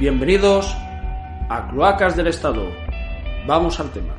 Bienvenidos a Cloacas del Estado. Vamos al tema.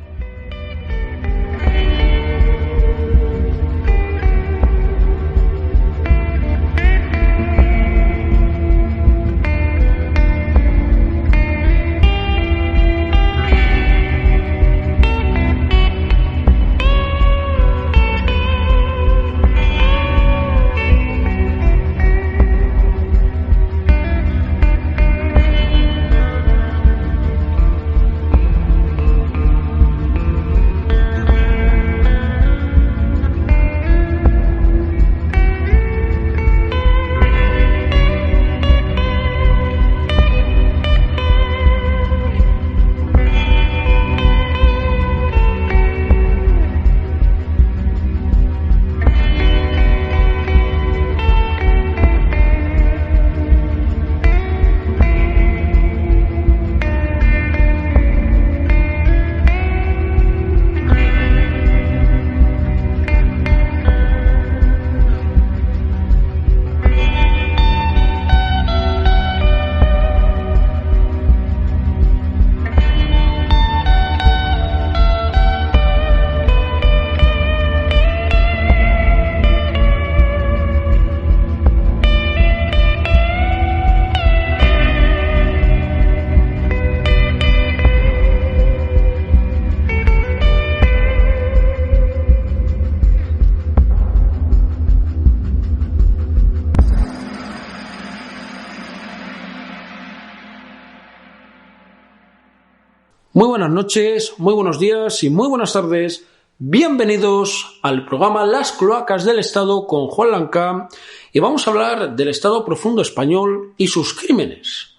Muy buenas noches, muy buenos días y muy buenas tardes. Bienvenidos al programa Las Cloacas del Estado con Juan Lancá y vamos a hablar del Estado profundo español y sus crímenes.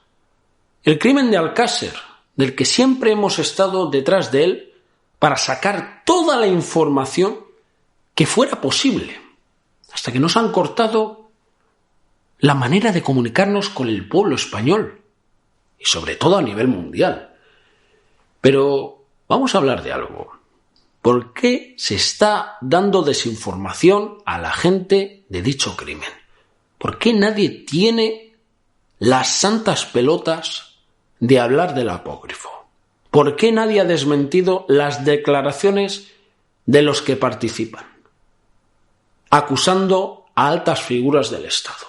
El crimen de Alcácer, del que siempre hemos estado detrás de él para sacar toda la información que fuera posible, hasta que nos han cortado la manera de comunicarnos con el pueblo español y sobre todo a nivel mundial. Pero vamos a hablar de algo. ¿Por qué se está dando desinformación a la gente de dicho crimen? ¿Por qué nadie tiene las santas pelotas de hablar del apócrifo? ¿Por qué nadie ha desmentido las declaraciones de los que participan, acusando a altas figuras del Estado?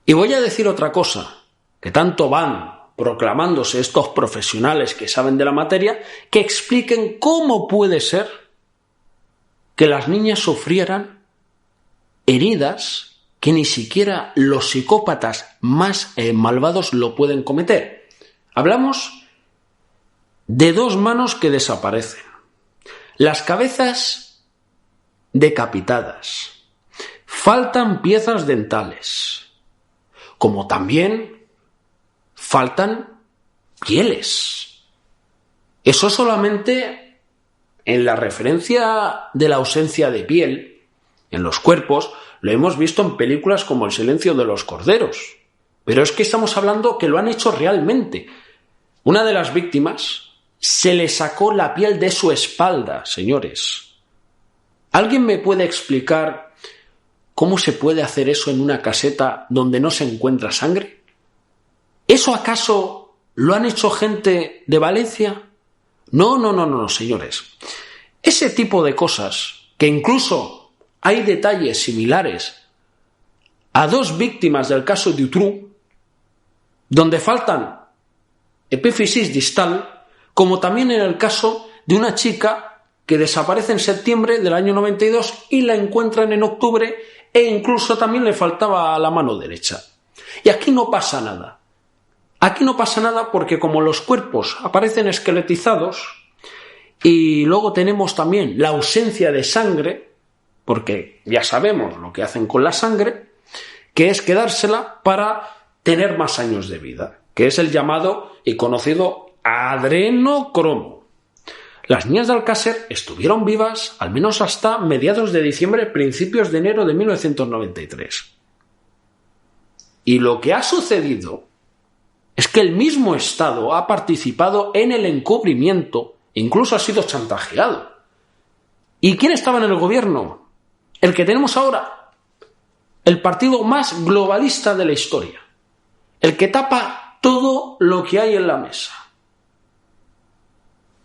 Y voy a decir otra cosa, que tanto van proclamándose estos profesionales que saben de la materia, que expliquen cómo puede ser que las niñas sufrieran heridas que ni siquiera los psicópatas más malvados lo pueden cometer. Hablamos de 2 manos que desaparecen, las cabezas decapitadas, faltan piezas dentales, como también faltan pieles. Eso solamente en la referencia de la ausencia de piel en los cuerpos lo hemos visto en películas como El silencio de los corderos. Pero es que estamos hablando que lo han hecho realmente. Una de las víctimas se le sacó la piel de su espalda, señores. ¿Alguien me puede explicar cómo se puede hacer eso en una caseta donde no se encuentra sangre? ¿Eso acaso lo han hecho gente de Valencia? No, señores. Ese tipo de cosas, que incluso hay detalles similares a 2 víctimas del caso Dutroux, donde faltan epífisis distal, como también en el caso de una chica que desaparece en septiembre del año 92 y la encuentran en octubre e incluso también le faltaba la mano derecha. Y aquí no pasa nada. Aquí no pasa nada porque como los cuerpos aparecen esqueletizados y luego tenemos también la ausencia de sangre, porque ya sabemos lo que hacen con la sangre, que es quedársela para tener más años de vida, que es el llamado y conocido adrenocromo. Las niñas de Alcácer estuvieron vivas al menos hasta mediados de diciembre, principios de enero de 1993. Y lo que ha sucedido es que el mismo Estado ha participado en el encubrimiento, incluso ha sido chantajeado. ¿Y quién estaba en el gobierno? El que tenemos ahora. El partido más globalista de la historia. El que tapa todo lo que hay en la mesa.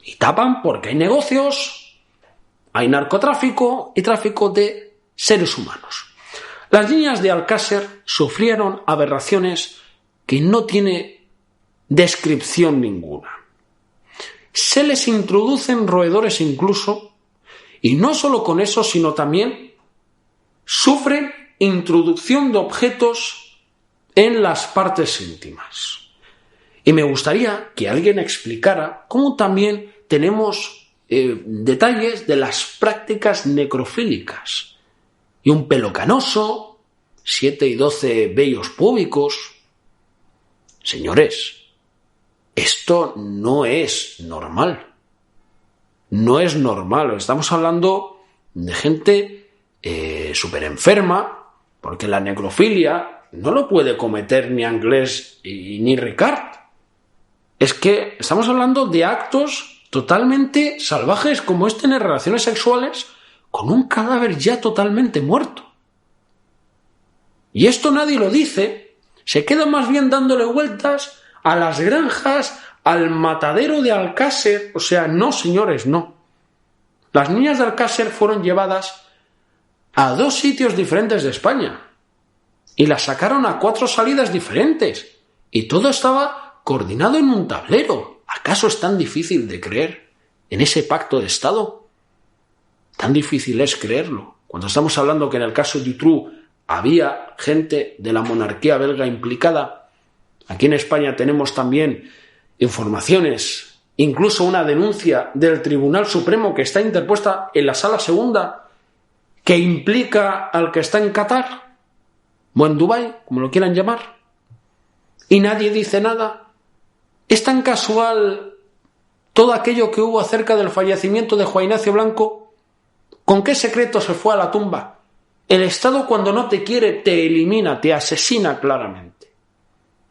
Y tapan porque hay negocios, hay narcotráfico y tráfico de seres humanos. Las niñas de Alcácer sufrieron aberraciones que no tiene descripción ninguna. Se les introducen roedores incluso, y no solo con eso, sino también sufren introducción de objetos en las partes íntimas. Y me gustaría que alguien explicara cómo también tenemos detalles de las prácticas necrofílicas. Y un pelo canoso, 7 y 12 vellos púbicos. Señores, esto no es normal. No es normal. Estamos hablando de gente súper enferma, porque la necrofilia no lo puede cometer ni Anglés ni Ricard. Es que estamos hablando de actos totalmente salvajes, como es tener relaciones sexuales con un cadáver ya totalmente muerto. Y esto nadie lo dice, se queda más bien dándole vueltas a las granjas, al matadero de Alcácer. O sea, no, señores, no. Las niñas de Alcácer fueron llevadas a 2 sitios diferentes de España y las sacaron a 4 salidas diferentes, y todo estaba coordinado en un tablero. ¿Acaso es tan difícil de creer en ese pacto de Estado? Tan difícil es creerlo, cuando estamos hablando que en el caso Dutroux había gente de la monarquía belga implicada. Aquí en España tenemos también informaciones, incluso una denuncia del Tribunal Supremo que está interpuesta en la Sala Segunda, que implica al que está en Qatar, o en Dubái, como lo quieran llamar, y nadie dice nada. ¿Es tan casual todo aquello que hubo acerca del fallecimiento de Juan Ignacio Blanco? ¿Con qué secreto se fue a la tumba? El Estado, cuando no te quiere, te elimina, te asesina claramente.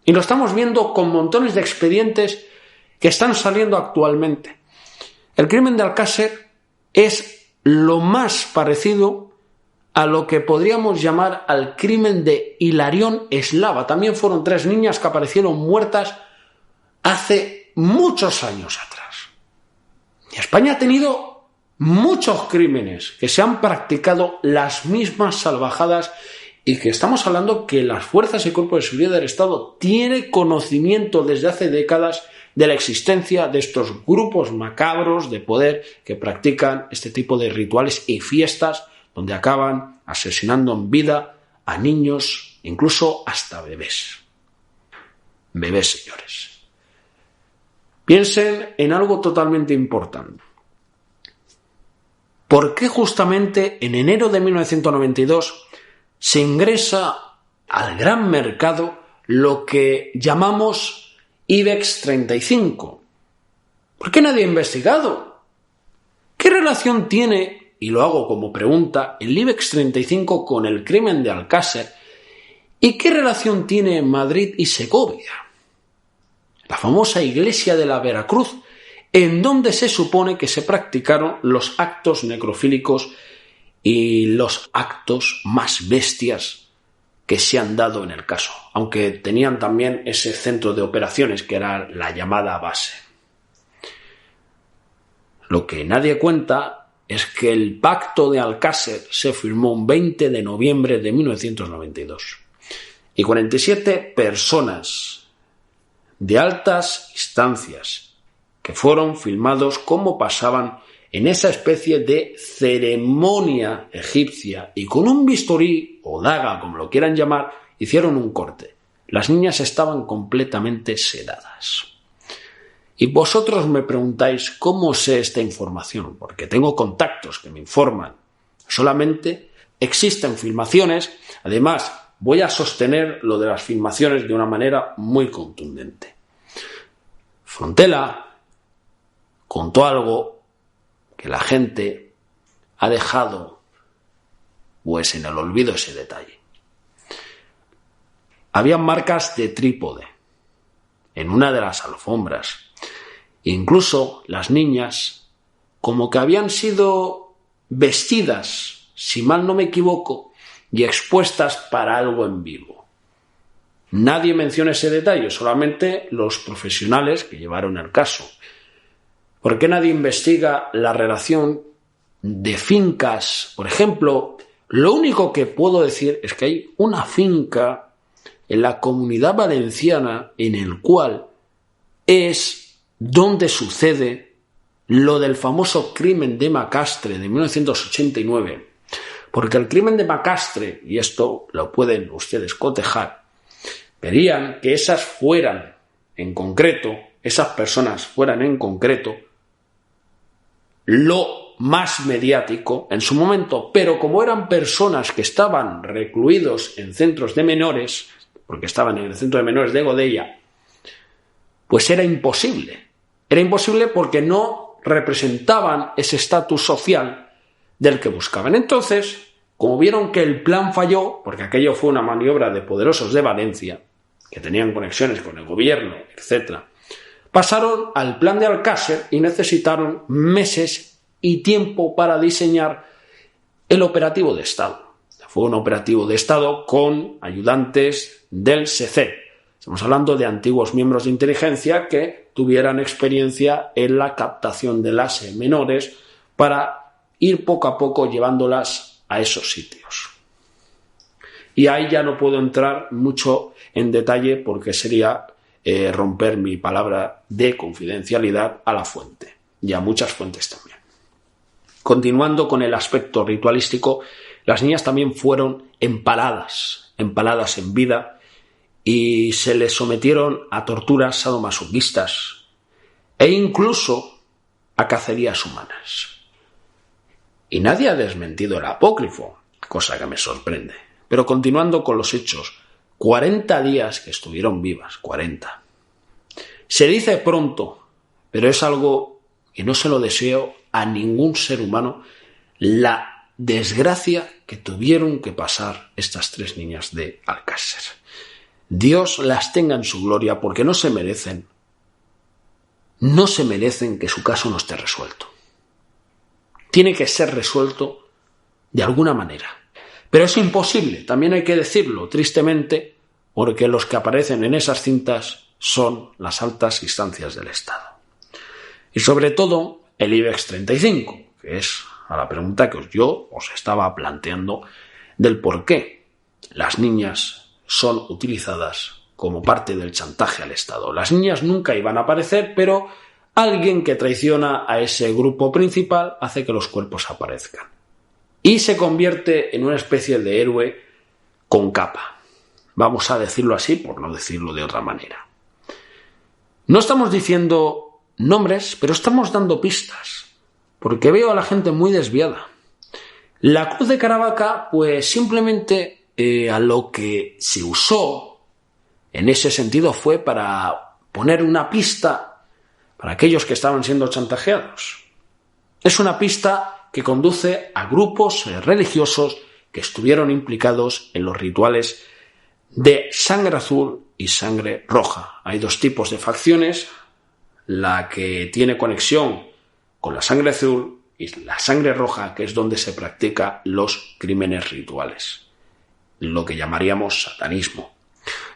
Y lo estamos viendo con montones de expedientes que están saliendo actualmente. El crimen de Alcácer es lo más parecido a lo que podríamos llamar al crimen de Hilarión Eslava. También fueron 3 niñas que aparecieron muertas hace muchos años atrás. Y España ha tenido muchos crímenes que se han practicado las mismas salvajadas, y que estamos hablando que las fuerzas y cuerpos de seguridad del Estado tienen conocimiento desde hace décadas de la existencia de estos grupos macabros de poder que practican este tipo de rituales y fiestas donde acaban asesinando en vida a niños, incluso hasta bebés. Bebés, señores. Piensen en algo totalmente importante. ¿Por qué justamente en enero de 1992 se ingresa al gran mercado lo que llamamos IBEX 35? ¿Por qué nadie ha investigado? ¿Qué relación tiene, y lo hago como pregunta, el IBEX 35 con el crimen de Alcácer? ¿Y qué relación tiene Madrid y Segovia? La famosa iglesia de la Veracruz, en donde se supone que se practicaron los actos necrofílicos y los actos más bestias que se han dado en el caso, aunque tenían también ese centro de operaciones que era la llamada base. Lo que nadie cuenta es que el pacto de Alcácer se firmó un 20 de noviembre de 1992 y 47 personas de altas instancias que fueron filmados cómo pasaban en esa especie de ceremonia egipcia y con un bisturí o daga, como lo quieran llamar, hicieron un corte. Las niñas estaban completamente sedadas. Y vosotros me preguntáis cómo sé esta información, porque tengo contactos que me informan. Solamente existen filmaciones. Además, voy a sostener lo de las filmaciones de una manera muy contundente. Fontela contó algo que la gente ha dejado pues en el olvido ese detalle. Había marcas de trípode en una de las alfombras. Incluso las niñas como que habían sido vestidas, si mal no me equivoco, y expuestas para algo en vivo. Nadie menciona ese detalle, solamente los profesionales que llevaron el caso. ¿Por qué nadie investiga la relación de fincas? Por ejemplo, lo único que puedo decir es que hay una finca en la Comunidad Valenciana en el cual es donde sucede lo del famoso crimen de Macastre de 1989. Porque el crimen de Macastre, y esto lo pueden ustedes cotejar, querían que esas personas fueran en concreto lo más mediático en su momento, pero como eran personas que estaban recluidos en centros de menores, porque estaban en el centro de menores de Godella, pues era imposible. Era imposible porque no representaban ese estatus social del que buscaban. Entonces, como vieron que el plan falló, porque aquello fue una maniobra de poderosos de Valencia, que tenían conexiones con el gobierno, etc., pasaron al plan de Alcácer y necesitaron meses y tiempo para diseñar el operativo de Estado. Fue un operativo de Estado con ayudantes del SECE. Estamos hablando de antiguos miembros de inteligencia que tuvieran experiencia en la captación de las menores para ir poco a poco llevándolas a esos sitios. Y ahí ya no puedo entrar mucho en detalle porque sería romper mi palabra de confidencialidad a la fuente y a muchas fuentes también. Continuando con el aspecto ritualístico, las niñas también fueron empaladas en vida y se les sometieron a torturas sadomasoquistas e incluso a cacerías humanas. Y nadie ha desmentido el apócrifo, cosa que me sorprende. Pero continuando con los hechos, 40 días que estuvieron vivas, 40. Se dice pronto, pero es algo que no se lo deseo a ningún ser humano, la desgracia que tuvieron que pasar estas 3 niñas de Alcácer. Dios las tenga en su gloria porque no se merecen que su caso no esté resuelto. Tiene que ser resuelto de alguna manera. Pero es imposible, también hay que decirlo, tristemente, porque los que aparecen en esas cintas son las altas instancias del Estado. Y sobre todo el IBEX 35, que es a la pregunta que yo os estaba planteando del por qué las niñas son utilizadas como parte del chantaje al Estado. Las niñas nunca iban a aparecer, pero alguien que traiciona a ese grupo principal hace que los cuerpos aparezcan. Y se convierte en una especie de héroe con capa. Vamos a decirlo así, por no decirlo de otra manera. No estamos diciendo nombres, pero estamos dando pistas, porque veo a la gente muy desviada. La Cruz de Caravaca, pues simplemente a lo que se usó en ese sentido fue para poner una pista para aquellos que estaban siendo chantajeados. Es una pista que conduce a grupos religiosos que estuvieron implicados en los rituales de sangre azul y sangre roja. Hay 2 tipos de facciones, la que tiene conexión con la sangre azul y la sangre roja, que es donde se practican los crímenes rituales, lo que llamaríamos satanismo.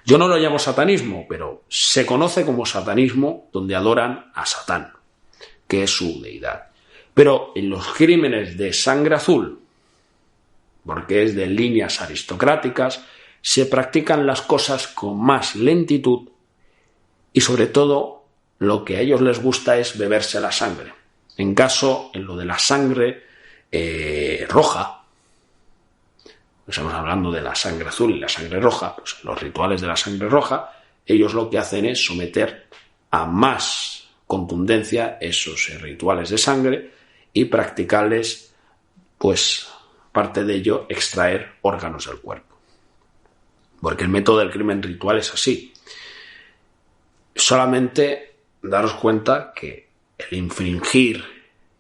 Yo no lo llamo satanismo, pero se conoce como satanismo donde adoran a Satán, que es su deidad. Pero en los crímenes de sangre azul, porque es de líneas aristocráticas, se practican las cosas con más lentitud y sobre todo lo que a ellos les gusta es beberse la sangre. En lo de la sangre roja, estamos hablando de la sangre azul y la sangre roja, pues los rituales de la sangre roja, ellos lo que hacen es someter a más contundencia esos rituales de sangre y practicarles, pues, parte de ello, extraer órganos del cuerpo. Porque el método del crimen ritual es así. Solamente daros cuenta que el infligir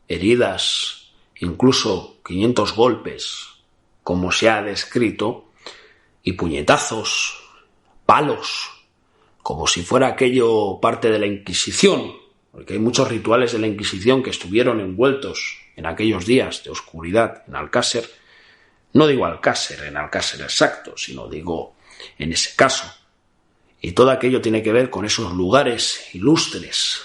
heridas, incluso 500 golpes, como se ha descrito, y puñetazos, palos, como si fuera aquello parte de la Inquisición, porque hay muchos rituales de la Inquisición que estuvieron envueltos en aquellos días de oscuridad en Alcácer. No digo Alcácer en Alcácer exacto, sino digo en ese caso. Y todo aquello tiene que ver con esos lugares ilustres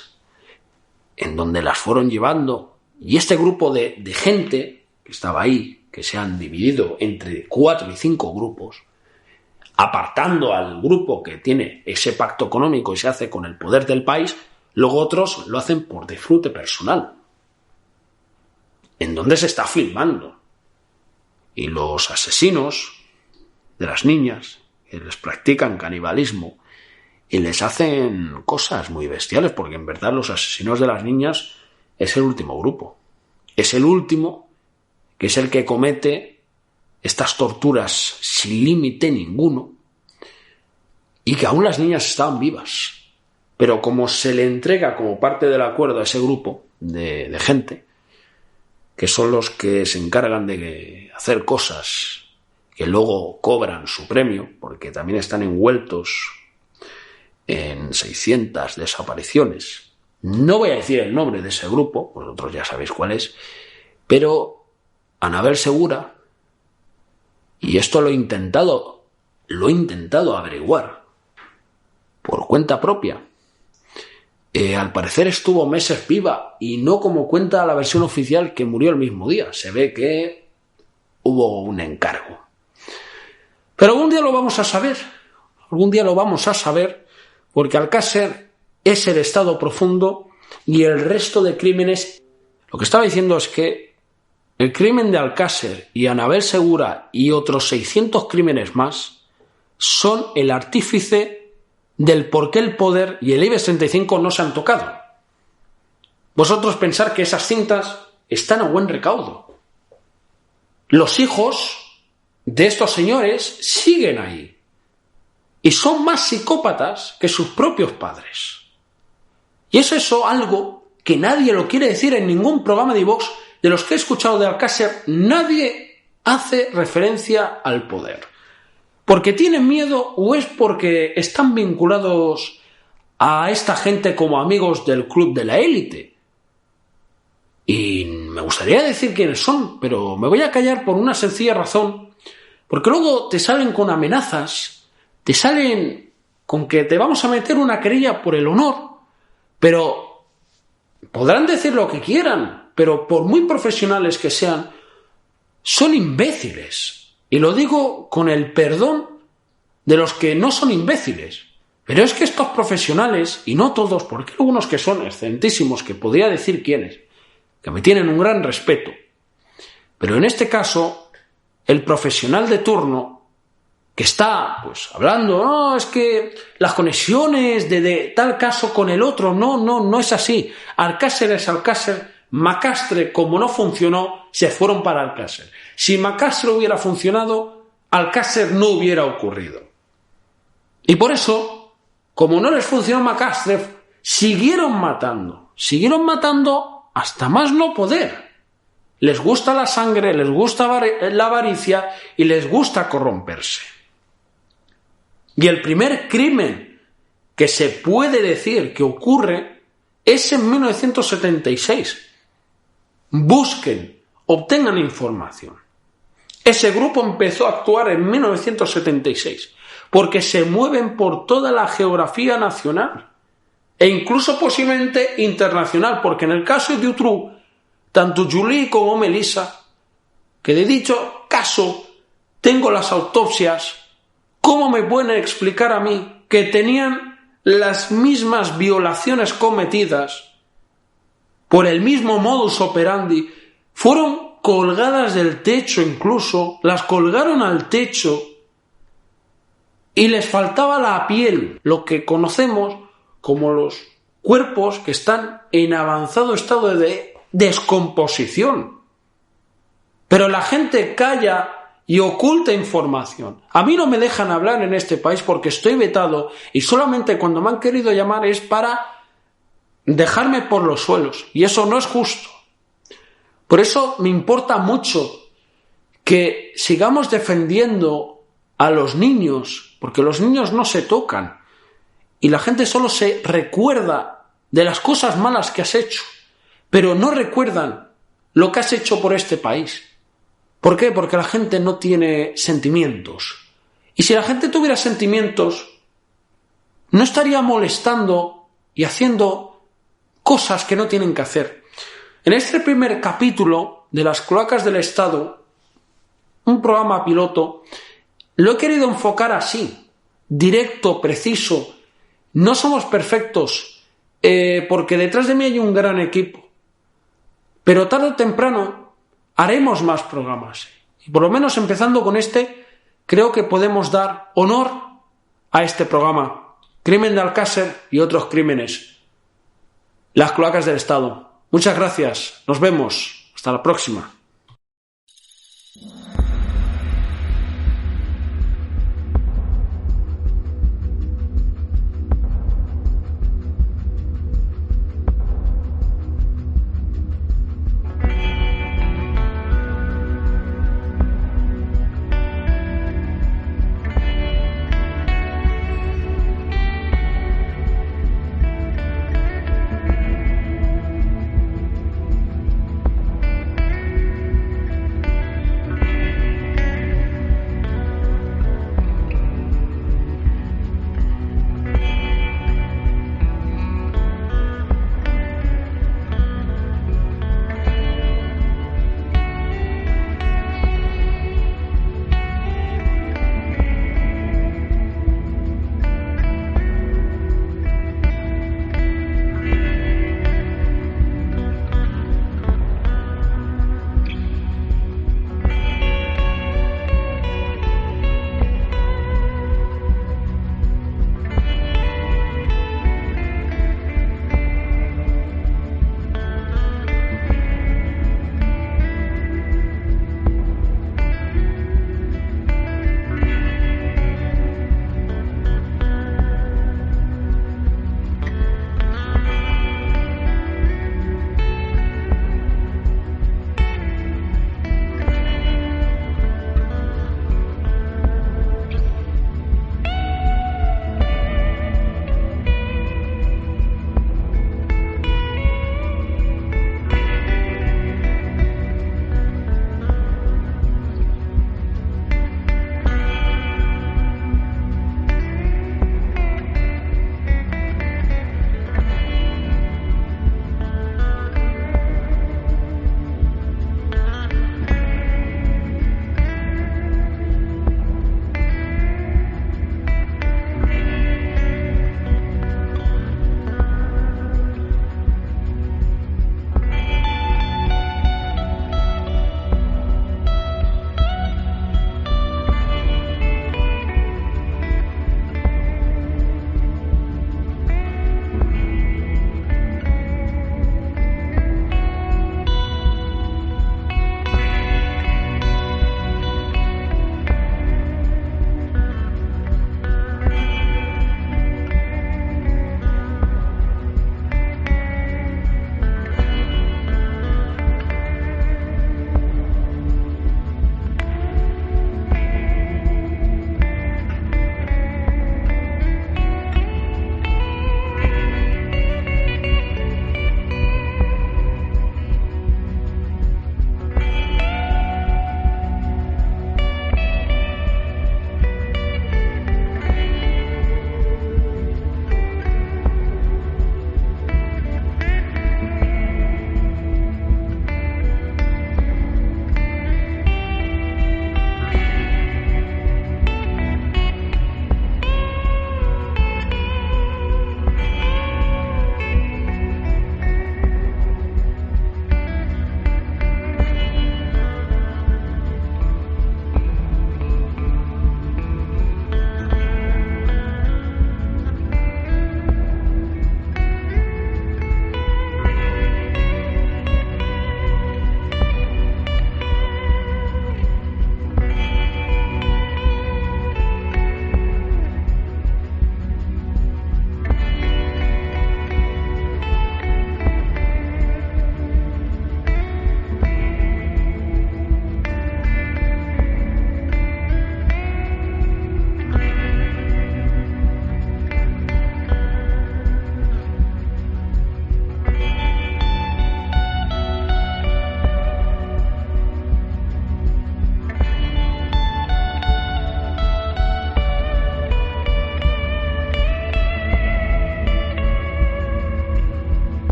en donde las fueron llevando. Y este grupo de gente que estaba ahí, que se han dividido entre 4 y 5 grupos, apartando al grupo que tiene ese pacto económico y se hace con el poder del país, luego otros lo hacen por disfrute personal. ¿En dónde se está filmando? Y los asesinos de las niñas, que les practican canibalismo y les hacen cosas muy bestiales, porque en verdad los asesinos de las niñas es el último grupo. Es el último, que es el que comete estas torturas sin límite ninguno, y que aún las niñas estaban vivas. Pero como se le entrega como parte del acuerdo a ese grupo de gente, que son los que se encargan de hacer cosas que luego cobran su premio, porque también están envueltos en 600 desapariciones. No voy a decir el nombre de ese grupo, vosotros ya sabéis cuál es, pero Anabel Segura, y esto lo he intentado averiguar por cuenta propia, al parecer estuvo meses viva, y no como cuenta la versión oficial que murió el mismo día. Se ve que hubo un encargo. Pero algún día lo vamos a saber, porque Alcácer es el estado profundo y el resto de crímenes. Lo que estaba diciendo es que el crimen de Alcácer y Anabel Segura y otros 600 crímenes más son el artífice del por qué el poder y el IBEX 35 no se han tocado. Vosotros pensar que esas cintas están a buen recaudo. Los hijos de estos señores siguen ahí y son más psicópatas que sus propios padres. Y es eso algo que nadie lo quiere decir en ningún programa de iVox. De los que he escuchado de Alcácer, nadie hace referencia al poder. ¿Porque tienen miedo o es porque están vinculados a esta gente como amigos del club de la élite? Y me gustaría decir quiénes son, pero me voy a callar por una sencilla razón. Porque luego te salen con amenazas, te salen con que te vamos a meter una querella por el honor, pero podrán decir lo que quieran, pero por muy profesionales que sean, son imbéciles. Y lo digo con el perdón de los que no son imbéciles. Pero es que estos profesionales, y no todos, porque hay algunos que son excelentísimos, que podría decir quiénes, que me tienen un gran respeto. Pero en este caso, el profesional de turno, que está pues hablando, no, es que las conexiones de tal caso con el otro, no es así. Alcácer es Alcácer. Macastre, como no funcionó, se fueron para Alcácer. Si Macastre hubiera funcionado, Alcácer no hubiera ocurrido. Y por eso, como no les funcionó Macastre, siguieron matando hasta más no poder. Les gusta la sangre, les gusta la avaricia y les gusta corromperse. Y el primer crimen que se puede decir que ocurre es en 1976. Busquen, obtengan información. Ese grupo empezó a actuar en 1976 porque se mueven por toda la geografía nacional e incluso posiblemente internacional, porque en el caso de Dutroux, tanto Julie como Melissa, que de dicho caso tengo las autopsias, ¿cómo me pueden explicar a mí que tenían las mismas violaciones cometidas por el mismo modus operandi? Fueron colgadas del techo, incluso las colgaron al techo y les faltaba la piel, lo que conocemos como los cuerpos que están en avanzado estado de descomposición. Pero la gente calla y oculta información. A mí no me dejan hablar en este país porque estoy vetado y solamente cuando me han querido llamar es para dejarme por los suelos, y eso no es justo. Por eso me importa mucho que sigamos defendiendo a los niños, porque los niños no se tocan y la gente solo se recuerda de las cosas malas que has hecho, pero no recuerdan lo que has hecho por este país. ¿Por qué? Porque la gente no tiene sentimientos. Y si la gente tuviera sentimientos, no estaría molestando y haciendo cosas que no tienen que hacer. En este primer capítulo de las cloacas del Estado, un programa piloto, lo he querido enfocar así, directo, preciso. No somos perfectos, porque detrás de mí hay un gran equipo. Pero tarde o temprano haremos más programas. Y por lo menos empezando con este, creo que podemos dar honor a este programa. Crimen de Alcácer y otros crímenes. Las cloacas del Estado. Muchas gracias. Nos vemos. Hasta la próxima.